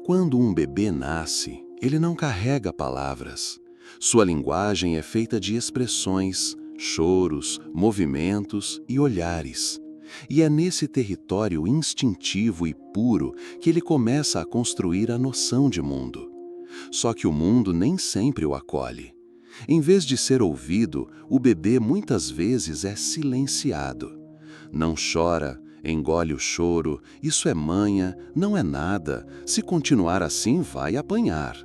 Quando um bebê nasce, ele não carrega palavras. Sua linguagem é feita de expressões, choros, movimentos e olhares. E é nesse território instintivo e puro que ele começa a construir a noção de mundo. Só que o mundo nem sempre o acolhe. Em vez de ser ouvido, o bebê muitas vezes é silenciado. Não chora, engole o choro, isso é manha, não é nada, se continuar assim vai apanhar.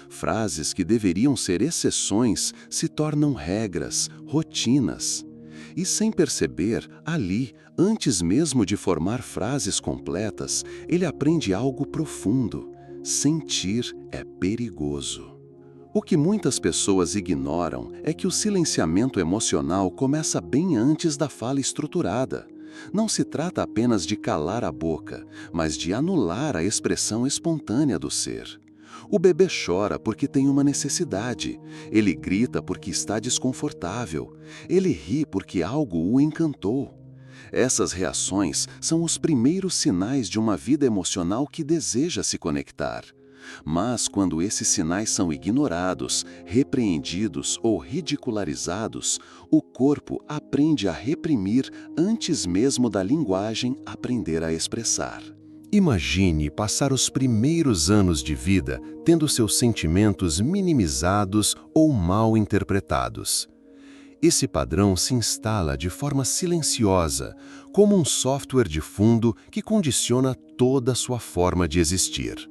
Frases que deveriam ser exceções se tornam regras, rotinas. E sem perceber, ali, antes mesmo de formar frases completas, ele aprende algo profundo. Sentir é perigoso. O que muitas pessoas ignoram é que o silenciamento emocional começa bem antes da fala estruturada. Não se trata apenas de calar a boca, mas de anular a expressão espontânea do ser. O bebê chora porque tem uma necessidade, ele grita porque está desconfortável, ele ri porque algo o encantou. Essas reações são os primeiros sinais de uma vida emocional que deseja se conectar. Mas quando esses sinais são ignorados, repreendidos ou ridicularizados, o corpo aprende a reprimir antes mesmo da linguagem aprender a expressar. Imagine passar os primeiros anos de vida tendo seus sentimentos minimizados ou mal interpretados. Esse padrão se instala de forma silenciosa, como um software de fundo que condiciona toda a sua forma de existir.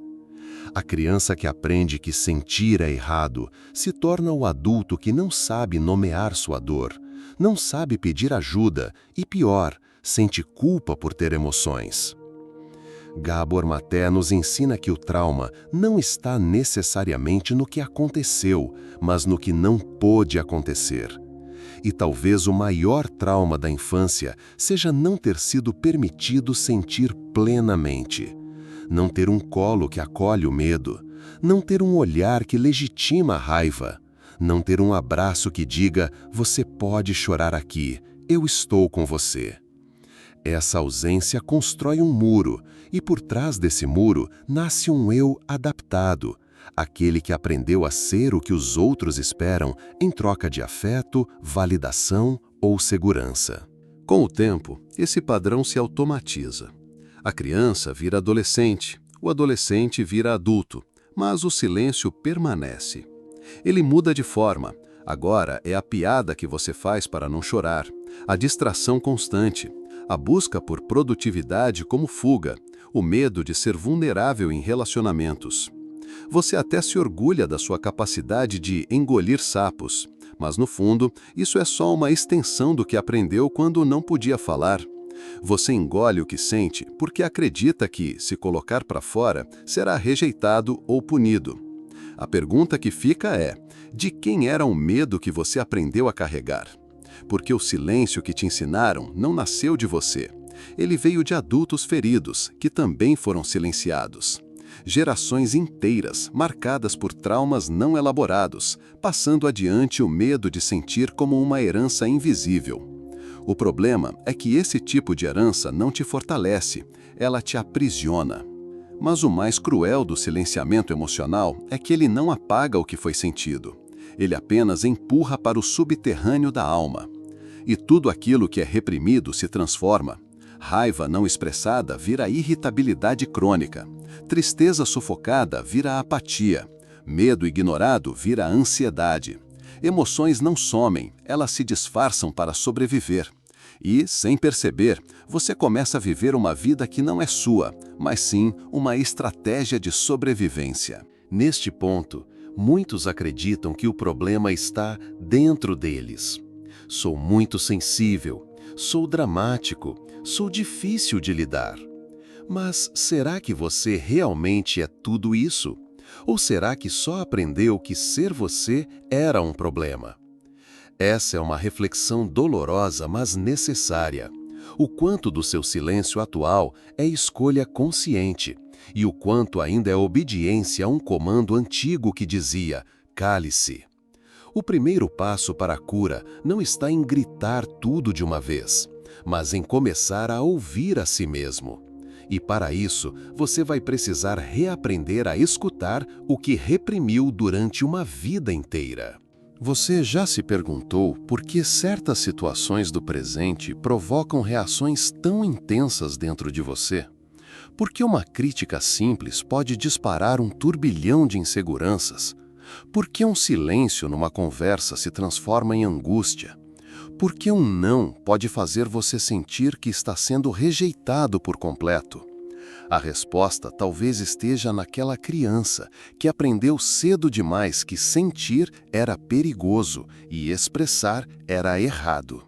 A criança que aprende que sentir é errado se torna o adulto que não sabe nomear sua dor, não sabe pedir ajuda e, pior, sente culpa por ter emoções. Gabor Maté nos ensina que o trauma não está necessariamente no que aconteceu, mas no que não pôde acontecer. E talvez o maior trauma da infância seja não ter sido permitido sentir plenamente. Não ter um colo que acolhe o medo, não ter um olhar que legitima a raiva, não ter um abraço que diga, você pode chorar aqui, eu estou com você. Essa ausência constrói um muro, e por trás desse muro nasce um eu adaptado, aquele que aprendeu a ser o que os outros esperam em troca de afeto, validação ou segurança. Com o tempo, esse padrão se automatiza. A criança vira adolescente, o adolescente vira adulto, mas o silêncio permanece. Ele muda de forma. Agora é a piada que você faz para não chorar, a distração constante, a busca por produtividade como fuga, o medo de ser vulnerável em relacionamentos. Você até se orgulha da sua capacidade de engolir sapos, mas no fundo, isso é só uma extensão do que aprendeu quando não podia falar. Você engole o que sente porque acredita que, se colocar para fora, será rejeitado ou punido. A pergunta que fica é, de quem era o medo que você aprendeu a carregar? Porque o silêncio que te ensinaram não nasceu de você. Ele veio de adultos feridos, que também foram silenciados. Gerações inteiras, marcadas por traumas não elaborados, passando adiante o medo de sentir como uma herança invisível. O problema é que esse tipo de herança não te fortalece, ela te aprisiona. Mas o mais cruel do silenciamento emocional é que ele não apaga o que foi sentido. Ele apenas empurra para o subterrâneo da alma. E tudo aquilo que é reprimido se transforma. Raiva não expressada vira irritabilidade crônica. Tristeza sufocada vira apatia. Medo ignorado vira ansiedade. Emoções não somem, elas se disfarçam para sobreviver. E, sem perceber, você começa a viver uma vida que não é sua, mas sim uma estratégia de sobrevivência. Neste ponto, muitos acreditam que o problema está dentro deles. Sou muito sensível, sou dramático, sou difícil de lidar. Mas será que você realmente é tudo isso? Ou será que só aprendeu que ser você era um problema? Essa é uma reflexão dolorosa, mas necessária. O quanto do seu silêncio atual é escolha consciente, e o quanto ainda é obediência a um comando antigo que dizia, cale-se. O primeiro passo para a cura não está em gritar tudo de uma vez, mas em começar a ouvir a si mesmo. E para isso, você vai precisar reaprender a escutar o que reprimiu durante uma vida inteira. Você já se perguntou por que certas situações do presente provocam reações tão intensas dentro de você? Por que uma crítica simples pode disparar um turbilhão de inseguranças? Por que um silêncio numa conversa se transforma em angústia? Por que um não pode fazer você sentir que está sendo rejeitado por completo? A resposta talvez esteja naquela criança que aprendeu cedo demais que sentir era perigoso e expressar era errado.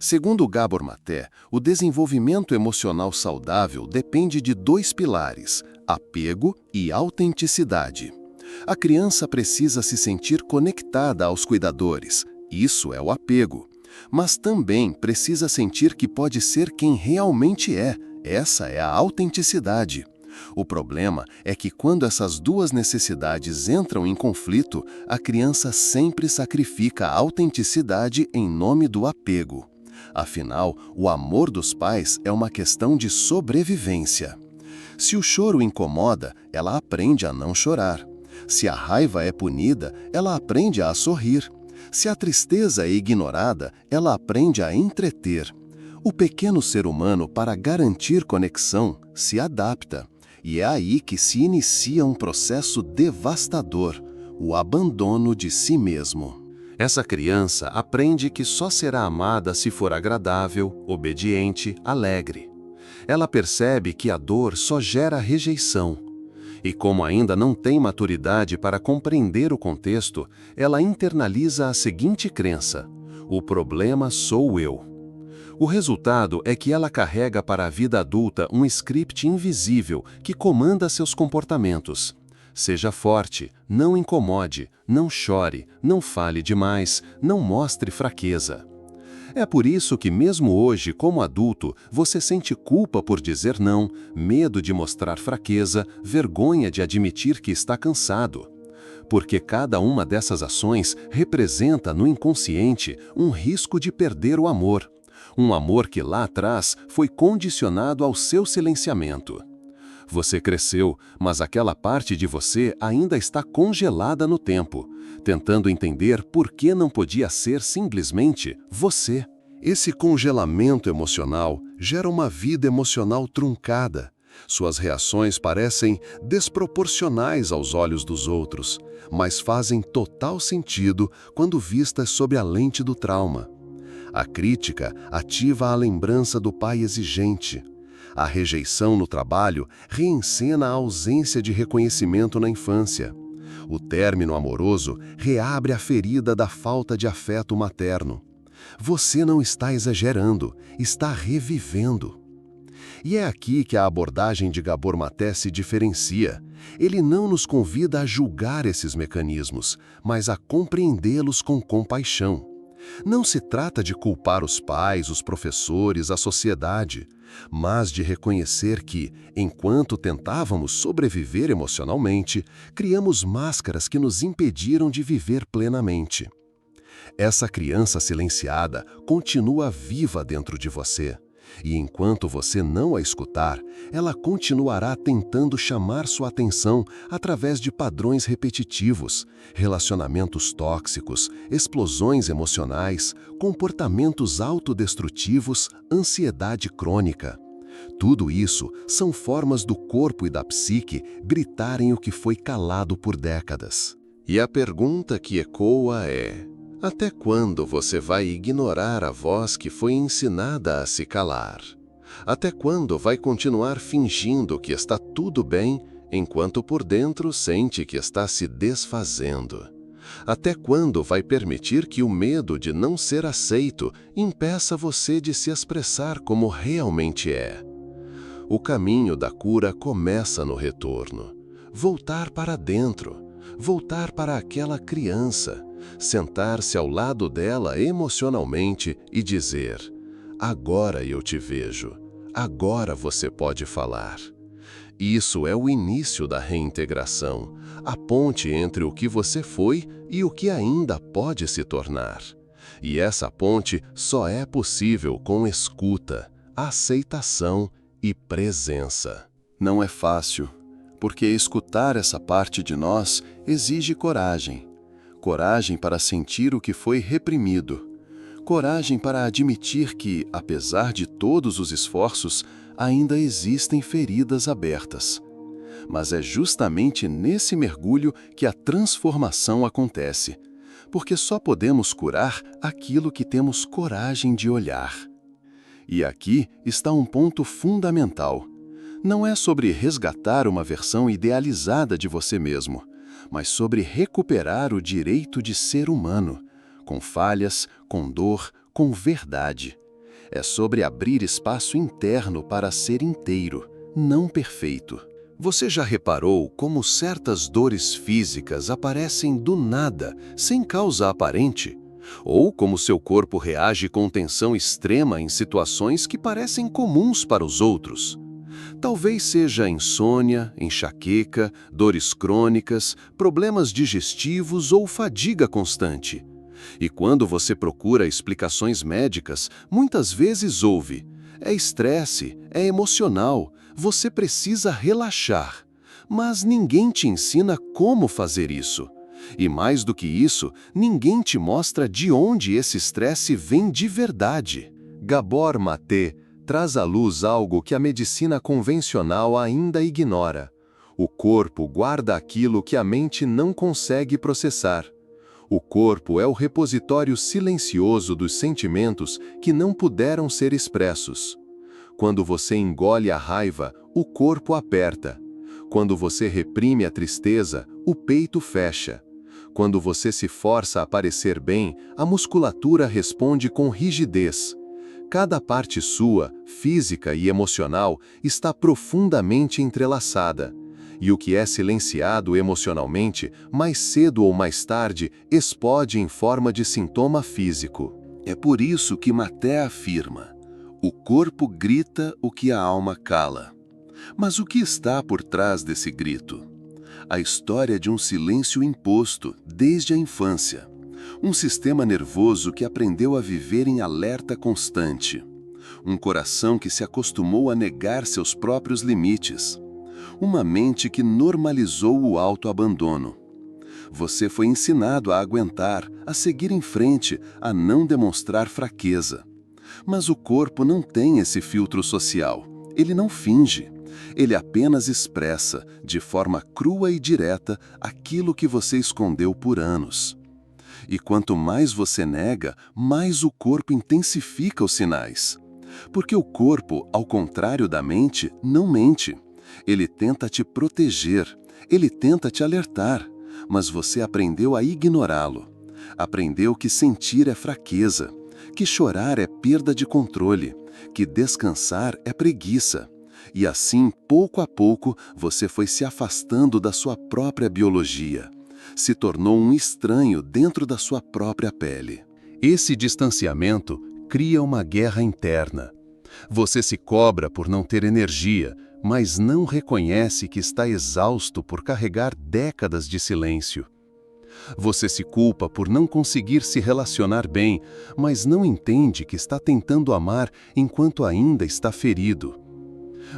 Segundo Gabor Maté, o desenvolvimento emocional saudável depende de dois pilares: apego e autenticidade. A criança precisa se sentir conectada aos cuidadores, isso é o apego. Mas também precisa sentir que pode ser quem realmente é, essa é a autenticidade. O problema é que quando essas duas necessidades entram em conflito, a criança sempre sacrifica a autenticidade em nome do apego. Afinal, o amor dos pais é uma questão de sobrevivência. Se o choro incomoda, ela aprende a não chorar. Se a raiva é punida, ela aprende a sorrir. Se a tristeza é ignorada, ela aprende a entreter. O pequeno ser humano, para garantir conexão, se adapta. E é aí que se inicia um processo devastador, o abandono de si mesmo. Essa criança aprende que só será amada se for agradável, obediente, alegre. Ela percebe que a dor só gera rejeição. E como ainda não tem maturidade para compreender o contexto, ela internaliza a seguinte crença: o problema sou eu. O resultado é que ela carrega para a vida adulta um script invisível que comanda seus comportamentos. Seja forte, não incomode, não chore, não fale demais, não mostre fraqueza. É por isso que mesmo hoje, como adulto, você sente culpa por dizer não, medo de mostrar fraqueza, vergonha de admitir que está cansado. Porque cada uma dessas ações representa no inconsciente um risco de perder o amor. Um amor que lá atrás foi condicionado ao seu silenciamento. Você cresceu, mas aquela parte de você ainda está congelada no tempo, tentando entender por que não podia ser simplesmente você. Esse congelamento emocional gera uma vida emocional truncada. Suas reações parecem desproporcionais aos olhos dos outros, mas fazem total sentido quando vistas sob a lente do trauma. A crítica ativa a lembrança do pai exigente. A rejeição no trabalho reencena a ausência de reconhecimento na infância. O término amoroso reabre a ferida da falta de afeto materno. Você não está exagerando, está revivendo. E é aqui que a abordagem de Gabor Maté se diferencia. Ele não nos convida a julgar esses mecanismos, mas a compreendê-los com compaixão. Não se trata de culpar os pais, os professores, a sociedade, mas de reconhecer que, enquanto tentávamos sobreviver emocionalmente, criamos máscaras que nos impediram de viver plenamente. Essa criança silenciada continua viva dentro de você, e enquanto você não a escutar, ela continuará tentando chamar sua atenção através de padrões repetitivos, relacionamentos tóxicos, explosões emocionais, comportamentos autodestrutivos, ansiedade crônica. Tudo isso são formas do corpo e da psique gritarem o que foi calado por décadas. E a pergunta que ecoa é: até quando você vai ignorar a voz que foi ensinada a se calar? Até quando vai continuar fingindo que está tudo bem, enquanto por dentro sente que está se desfazendo? Até quando vai permitir que o medo de não ser aceito impeça você de se expressar como realmente é? O caminho da cura começa no retorno. Voltar para dentro, voltar para aquela criança, sentar-se ao lado dela emocionalmente e dizer: agora eu te vejo, agora você pode falar. Isso é o início da reintegração, a ponte entre o que você foi e o que ainda pode se tornar. E essa ponte só é possível com escuta, aceitação e presença. Não é fácil, porque escutar essa parte de nós exige coragem. Coragem para sentir o que foi reprimido. Coragem para admitir que, apesar de todos os esforços, ainda existem feridas abertas. Mas é justamente nesse mergulho que a transformação acontece, porque só podemos curar aquilo que temos coragem de olhar. E aqui está um ponto fundamental. Não é sobre resgatar uma versão idealizada de você mesmo, mas sobre recuperar o direito de ser humano, com falhas, com dor, com verdade. É sobre abrir espaço interno para ser inteiro, não perfeito. Você já reparou como certas dores físicas aparecem do nada, sem causa aparente? Ou como seu corpo reage com tensão extrema em situações que parecem comuns para os outros? Talvez seja insônia, enxaqueca, dores crônicas, problemas digestivos ou fadiga constante. E quando você procura explicações médicas, muitas vezes ouve: é estresse, é emocional, você precisa relaxar. Mas ninguém te ensina como fazer isso. E mais do que isso, ninguém te mostra de onde esse estresse vem de verdade. Gabor Maté traz à luz algo que a medicina convencional ainda ignora. O corpo guarda aquilo que a mente não consegue processar. O corpo é o repositório silencioso dos sentimentos que não puderam ser expressos. Quando você engole a raiva, o corpo aperta. Quando você reprime a tristeza, o peito fecha. Quando você se força a parecer bem, a musculatura responde com rigidez. Cada parte sua, física e emocional, está profundamente entrelaçada. E o que é silenciado emocionalmente, mais cedo ou mais tarde, explode em forma de sintoma físico. É por isso que Maté afirma: o corpo grita o que a alma cala. Mas o que está por trás desse grito? A história de um silêncio imposto desde a infância. Um sistema nervoso que aprendeu a viver em alerta constante. Um coração que se acostumou a negar seus próprios limites. Uma mente que normalizou o autoabandono. Você foi ensinado a aguentar, a seguir em frente, a não demonstrar fraqueza. Mas o corpo não tem esse filtro social. Ele não finge. Ele apenas expressa, de forma crua e direta, aquilo que você escondeu por anos. E quanto mais você nega, mais o corpo intensifica os sinais. Porque o corpo, ao contrário da mente, não mente. Ele tenta te proteger, ele tenta te alertar, mas você aprendeu a ignorá-lo. Aprendeu que sentir é fraqueza, que chorar é perda de controle, que descansar é preguiça. E assim, pouco a pouco, você foi se afastando da sua própria biologia. Se tornou um estranho dentro da sua própria pele. Esse distanciamento cria uma guerra interna. Você se cobra por não ter energia, mas não reconhece que está exausto por carregar décadas de silêncio. Você se culpa por não conseguir se relacionar bem, mas não entende que está tentando amar enquanto ainda está ferido.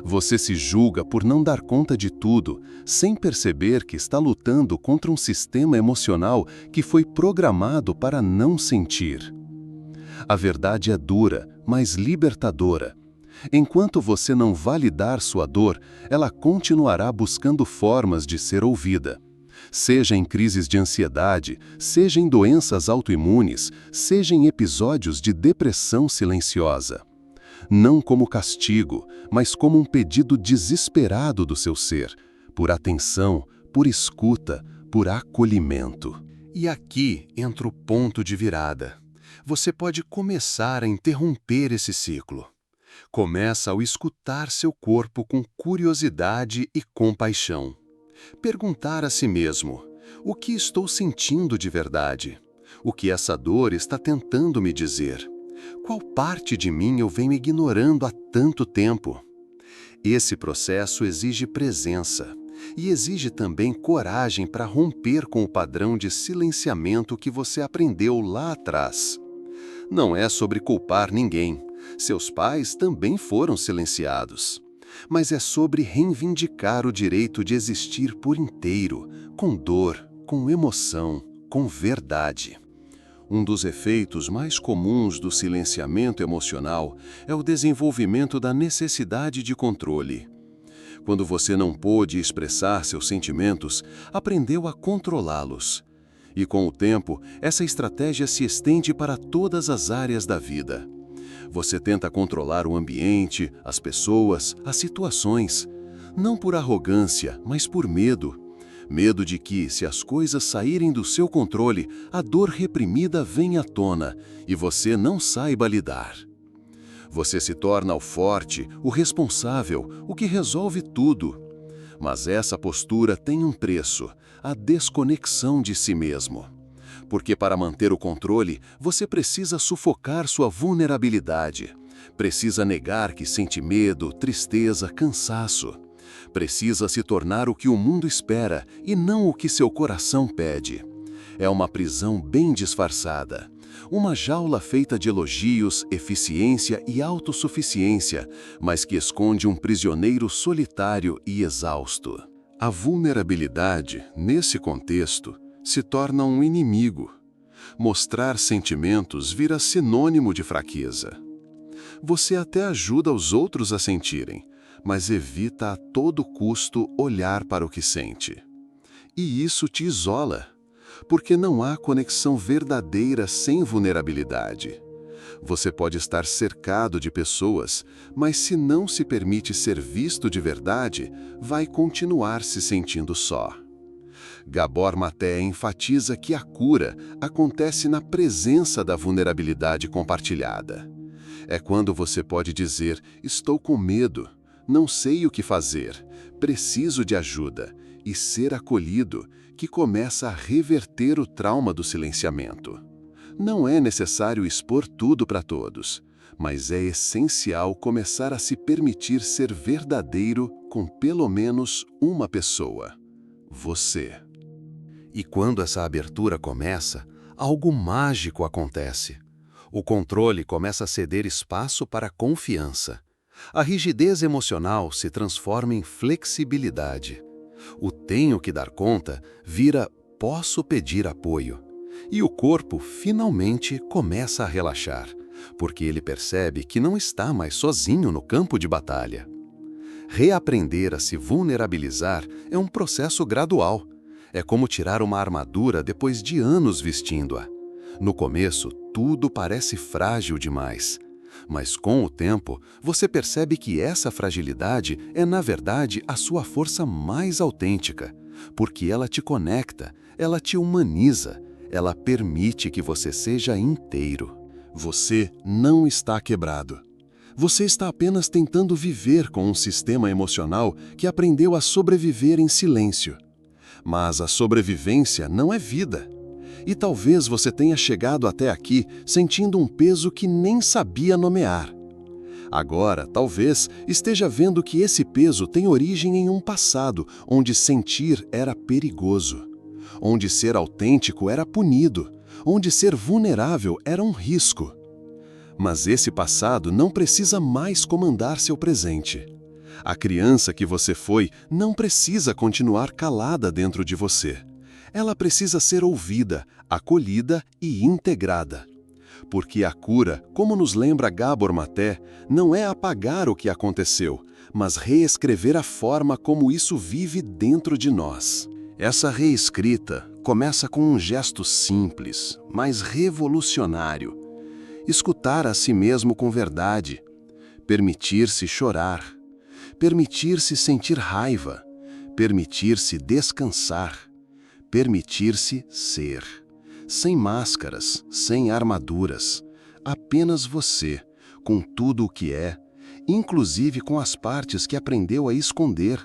Você se julga por não dar conta de tudo, sem perceber que está lutando contra um sistema emocional que foi programado para não sentir. A verdade é dura, mas libertadora. Enquanto você não validar sua dor, ela continuará buscando formas de ser ouvida. Seja em crises de ansiedade, seja em doenças autoimunes, seja em episódios de depressão silenciosa. Não como castigo, mas como um pedido desesperado do seu ser, por atenção, por escuta, por acolhimento. E aqui entra o ponto de virada. Você pode começar a interromper esse ciclo. Começa ao escutar seu corpo com curiosidade e compaixão. Perguntar a si mesmo: o que estou sentindo de verdade? O que essa dor está tentando me dizer? Qual parte de mim eu venho ignorando há tanto tempo? Esse processo exige presença e exige também coragem para romper com o padrão de silenciamento que você aprendeu lá atrás. Não é sobre culpar ninguém. Seus pais também foram silenciados. mas é sobre reivindicar o direito de existir por inteiro, com dor, com emoção, com verdade. Um dos efeitos mais comuns do silenciamento emocional é o desenvolvimento da necessidade de controle. Quando você não pôde expressar seus sentimentos, aprendeu a controlá-los. E com o tempo, essa estratégia se estende para todas as áreas da vida. Você tenta controlar o ambiente, as pessoas, as situações. Não por arrogância, mas por medo. Medo de que, se as coisas saírem do seu controle, a dor reprimida venha à tona e você não saiba lidar. Você se torna o forte, o responsável, o que resolve tudo. Mas essa postura tem um preço, a desconexão de si mesmo. Porque para manter o controle, você precisa sufocar sua vulnerabilidade. Precisa negar que sente medo, tristeza, cansaço. Precisa se tornar o que o mundo espera e não o que seu coração pede. É uma prisão bem disfarçada. Uma jaula feita de elogios, eficiência e autossuficiência, mas que esconde um prisioneiro solitário e exausto. A vulnerabilidade, nesse contexto, se torna um inimigo. Mostrar sentimentos vira sinônimo de fraqueza. Você até ajuda os outros a sentirem, mas evita a todo custo olhar para o que sente. E isso te isola, porque não há conexão verdadeira sem vulnerabilidade. Você pode estar cercado de pessoas, mas se não se permite ser visto de verdade, vai continuar se sentindo só. Gabor Maté enfatiza que a cura acontece na presença da vulnerabilidade compartilhada. É quando você pode dizer, estou com medo, não sei o que fazer, preciso de ajuda, e ser acolhido, que começa a reverter o trauma do silenciamento. Não é necessário expor tudo para todos, mas é essencial começar a se permitir ser verdadeiro com pelo menos uma pessoa: você. E quando essa abertura começa, algo mágico acontece. O controle começa a ceder espaço para a confiança. A rigidez emocional se transforma em flexibilidade. O tenho que dar conta vira posso pedir apoio. E o corpo finalmente começa a relaxar, porque ele percebe que não está mais sozinho no campo de batalha. Reaprender a se vulnerabilizar é um processo gradual. É como tirar uma armadura depois de anos vestindo-a. No começo, tudo parece frágil demais. Mas com o tempo, você percebe que essa fragilidade é, na verdade, a sua força mais autêntica, porque ela te conecta, ela te humaniza, ela permite que você seja inteiro. Você não está quebrado. Você está apenas tentando viver com um sistema emocional que aprendeu a sobreviver em silêncio. Mas a sobrevivência não é vida. E talvez você tenha chegado até aqui sentindo um peso que nem sabia nomear. Agora, talvez, esteja vendo que esse peso tem origem em um passado onde sentir era perigoso, onde ser autêntico era punido, onde ser vulnerável era um risco. Mas esse passado não precisa mais comandar seu presente. A criança que você foi não precisa continuar calada dentro de você. Ela precisa ser ouvida, acolhida e integrada. Porque a cura, como nos lembra Gabor Maté, não é apagar o que aconteceu, mas reescrever a forma como isso vive dentro de nós. Essa reescrita começa com um gesto simples, mas revolucionário. Escutar a si mesmo com verdade, permitir-se chorar, permitir-se sentir raiva, permitir-se descansar, permitir-se ser, sem máscaras, sem armaduras, apenas você, com tudo o que é, inclusive com as partes que aprendeu a esconder.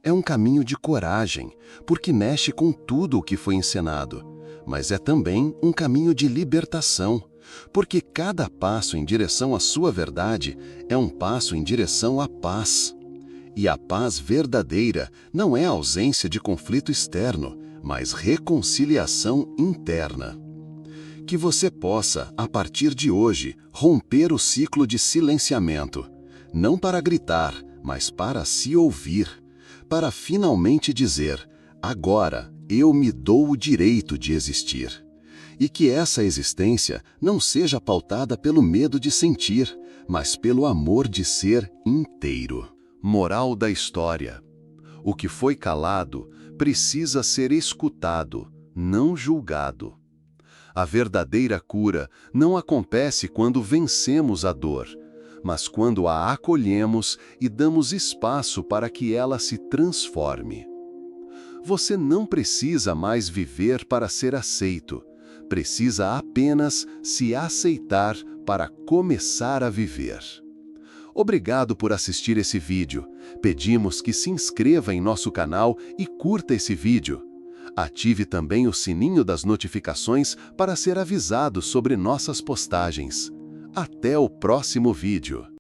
É um caminho de coragem, porque mexe com tudo o que foi ensinado, mas é também um caminho de libertação, porque cada passo em direção à sua verdade é um passo em direção à paz. E a paz verdadeira não é a ausência de conflito externo, mas reconciliação interna. Que você possa, a partir de hoje, romper o ciclo de silenciamento, não para gritar, mas para se ouvir, para finalmente dizer: agora eu me dou o direito de existir. E que essa existência não seja pautada pelo medo de sentir, mas pelo amor de ser inteiro. Moral da história: o que foi calado precisa ser escutado, não julgado. A verdadeira cura não acontece quando vencemos a dor, mas quando a acolhemos e damos espaço para que ela se transforme. Você não precisa mais viver para ser aceito, precisa apenas se aceitar para começar a viver. Obrigado por assistir esse vídeo. Pedimos que se inscreva em nosso canal e curta esse vídeo. Ative também o sininho das notificações para ser avisado sobre nossas postagens. Até o próximo vídeo.